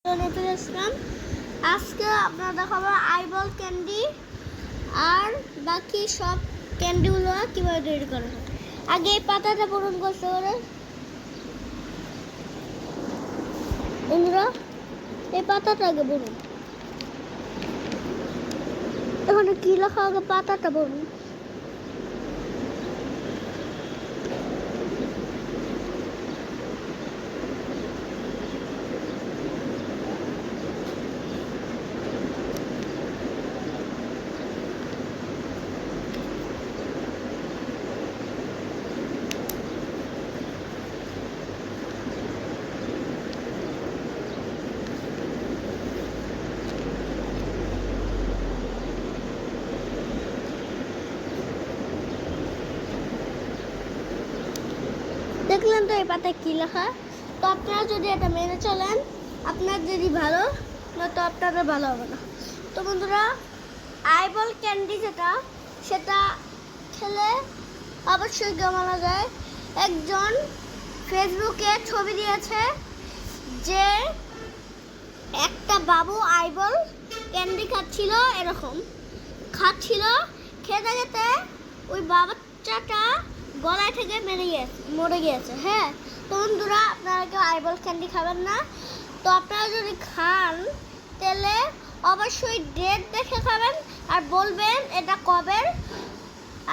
নতুন আসলাম। আজকে আপনারা দেখাবো আইবল ক্যান্ডি আর বাকি সব ক্যান্ডিগুলো কীভাবে তৈরি করা হয়। আগে এই পাতাটা পূরণ করতে পারে বন্ধুরা, এই পাতাটা আগে পড়ুন। এখানে কি লেখা, আগে পাতাটা পড়ুন। দেখলেন তো এই পাতায় কী লেখা। তো আপনারা যদি এটা মেনে চলেন, আপনার যদি ভালো না, তো আপনাদের ভালো হবে না। তো বন্ধুরা, আইবল ক্যান্ডি সেটা খেলে অবশ্যই মারা যায়। একজন ফেসবুকে ছবি দিয়েছে যে একটা বাবু আইবল ক্যান্ডি খাচ্ছিল, এরকম খাচ্ছিল, খেতে খেতে ওই বাচ্চাটা গলায় থেকে মরে গিয়েছে। হ্যাঁ, তো বন্ধুরা, আপনারা কেউ আইবল ক্যান্ডি খাবেন না। তো আপনারা যদি খান তাহলে অবশ্যই ডেট দেখে খাবেন আর বলবেন এটা কবের,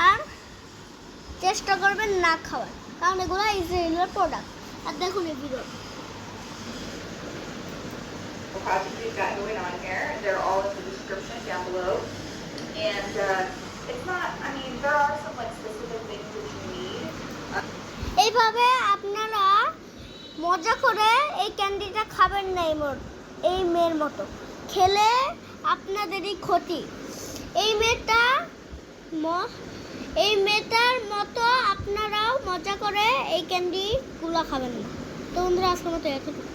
আর চেষ্টা করবেন না খাওয়ার, কারণ এগুলো ইসরায়েলের প্রোডাক্ট। আর দেখুন এই video. Projects we've got going on here. They're all in the description down below. And it's not, I mean, there are some like specific things that you need. এইভাবে আপনারা মজা করে এই ক্যান্ডিটা খাবেন না, এই মেয়ের মতো খেলে আপনাদেরই ক্ষতি। এই মেয়েটার মতো আপনারাও মজা করে এই ক্যান্ডিগুলো খাবেন না। তো বন্ধুরা, আজকের মতো এতটুকু।